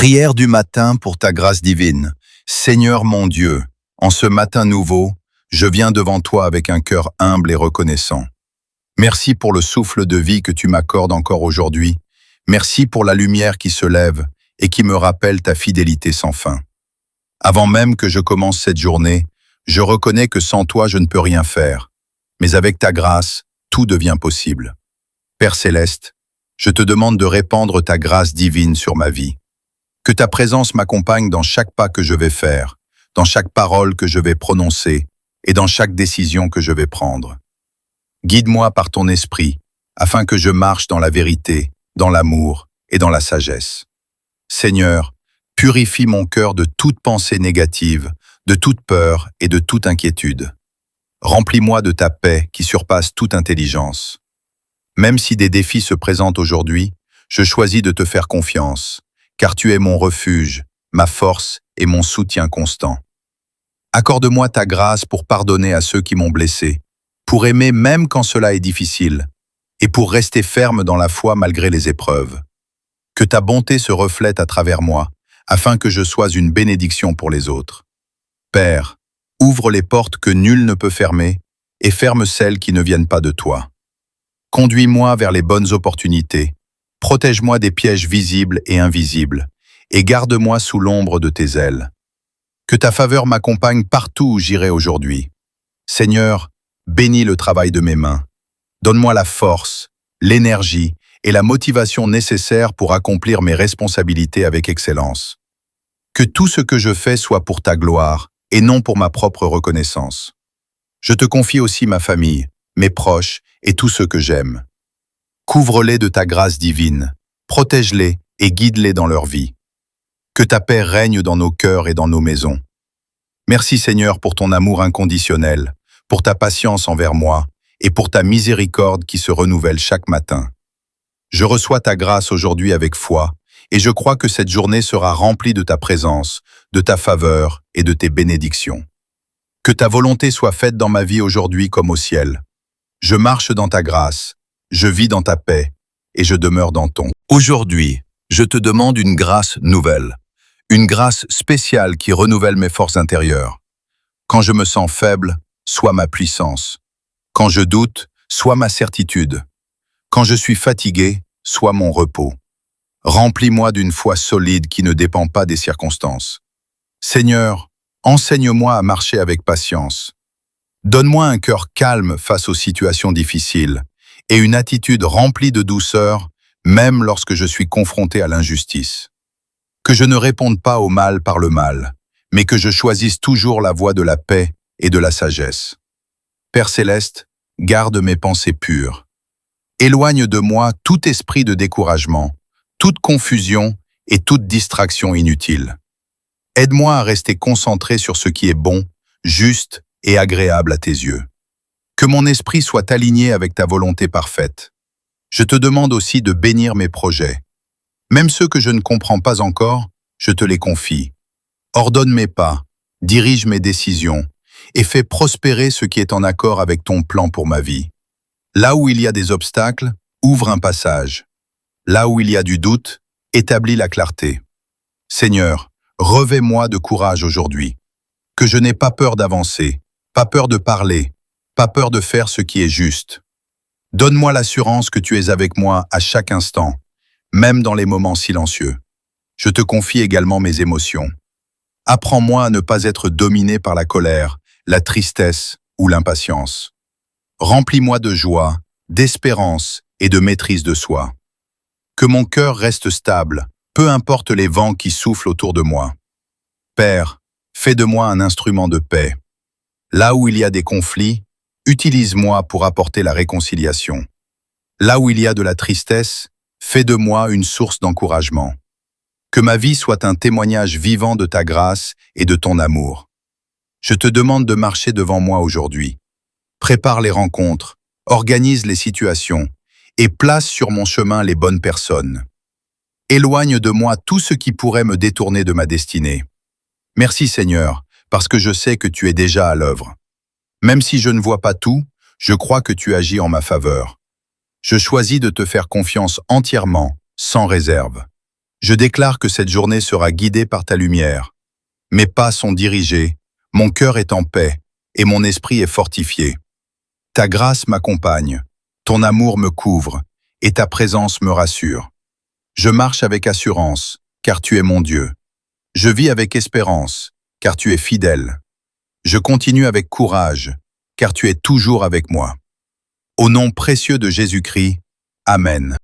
Prière du matin pour ta grâce divine. Seigneur mon Dieu, en ce matin nouveau, je viens devant toi avec un cœur humble et reconnaissant. Merci pour le souffle de vie que tu m'accordes encore aujourd'hui. Merci pour la lumière qui se lève et qui me rappelle ta fidélité sans fin. Avant même que je commence cette journée, je reconnais que sans toi je ne peux rien faire. Mais avec ta grâce, tout devient possible. Père Céleste, je te demande de répandre ta grâce divine sur ma vie. Que ta présence m'accompagne dans chaque pas que je vais faire, dans chaque parole que je vais prononcer et dans chaque décision que je vais prendre. Guide-moi par ton esprit, afin que je marche dans la vérité, dans l'amour et dans la sagesse. Seigneur, purifie mon cœur de toute pensée négative, de toute peur et de toute inquiétude. Remplis-moi de ta paix qui surpasse toute intelligence. Même si des défis se présentent aujourd'hui, je choisis de te faire confiance, car tu es mon refuge, ma force et mon soutien constant. Accorde-moi ta grâce pour pardonner à ceux qui m'ont blessé, pour aimer même quand cela est difficile, et pour rester ferme dans la foi malgré les épreuves. Que ta bonté se reflète à travers moi, afin que je sois une bénédiction pour les autres. Père, ouvre les portes que nul ne peut fermer, et ferme celles qui ne viennent pas de toi. Conduis-moi vers les bonnes opportunités, protège-moi des pièges visibles et invisibles, et garde-moi sous l'ombre de tes ailes. Que ta faveur m'accompagne partout où j'irai aujourd'hui. Seigneur, bénis le travail de mes mains. Donne-moi la force, l'énergie et la motivation nécessaires pour accomplir mes responsabilités avec excellence. Que tout ce que je fais soit pour ta gloire et non pour ma propre reconnaissance. Je te confie aussi ma famille, mes proches et tous ceux que j'aime. Couvre-les de ta grâce divine, protège-les et guide-les dans leur vie. Que ta paix règne dans nos cœurs et dans nos maisons. Merci Seigneur pour ton amour inconditionnel, pour ta patience envers moi et pour ta miséricorde qui se renouvelle chaque matin. Je reçois ta grâce aujourd'hui avec foi et je crois que cette journée sera remplie de ta présence, de ta faveur et de tes bénédictions. Que ta volonté soit faite dans ma vie aujourd'hui comme au ciel. Je marche dans ta grâce, je vis dans ta paix et je demeure dans ton. Aujourd'hui, je te demande une grâce nouvelle, une grâce spéciale qui renouvelle mes forces intérieures. Quand je me sens faible, sois ma puissance. Quand je doute, sois ma certitude. Quand je suis fatigué, sois mon repos. Remplis-moi d'une foi solide qui ne dépend pas des circonstances. Seigneur, enseigne-moi à marcher avec patience. Donne-moi un cœur calme face aux situations difficiles et une attitude remplie de douceur, même lorsque je suis confronté à l'injustice. Que je ne réponde pas au mal par le mal, mais que je choisisse toujours la voie de la paix et de la sagesse. Père Céleste, garde mes pensées pures. Éloigne de moi tout esprit de découragement, toute confusion et toute distraction inutile. Aide-moi à rester concentré sur ce qui est bon, juste et agréable à tes yeux. Que mon esprit soit aligné avec ta volonté parfaite. Je te demande aussi de bénir mes projets. Même ceux que je ne comprends pas encore, je te les confie. Ordonne mes pas, dirige mes décisions et fais prospérer ce qui est en accord avec ton plan pour ma vie. Là où il y a des obstacles, ouvre un passage. Là où il y a du doute, établis la clarté. Seigneur, revêt-moi de courage aujourd'hui. Que je n'ai pas peur d'avancer, pas peur de parler, pas peur de faire ce qui est juste. Donne-moi l'assurance que tu es avec moi à chaque instant, même dans les moments silencieux. Je te confie également mes émotions. Apprends-moi à ne pas être dominé par la colère, la tristesse ou l'impatience. Remplis-moi de joie, d'espérance et de maîtrise de soi. Que mon cœur reste stable, peu importe les vents qui soufflent autour de moi. Père, fais de moi un instrument de paix. Là où il y a des conflits, utilise-moi pour apporter la réconciliation. Là où il y a de la tristesse, fais de moi une source d'encouragement. Que ma vie soit un témoignage vivant de ta grâce et de ton amour. Je te demande de marcher devant moi aujourd'hui. Prépare les rencontres, organise les situations et place sur mon chemin les bonnes personnes. Éloigne de moi tout ce qui pourrait me détourner de ma destinée. Merci Seigneur, parce que je sais que tu es déjà à l'œuvre. Même si je ne vois pas tout, je crois que tu agis en ma faveur. Je choisis de te faire confiance entièrement, sans réserve. Je déclare que cette journée sera guidée par ta lumière. Mes pas sont dirigés, mon cœur est en paix et mon esprit est fortifié. Ta grâce m'accompagne, ton amour me couvre et ta présence me rassure. Je marche avec assurance, car tu es mon Dieu. Je vis avec espérance, car tu es fidèle. Je continue avec courage, car tu es toujours avec moi. Au nom précieux de Jésus-Christ, Amen.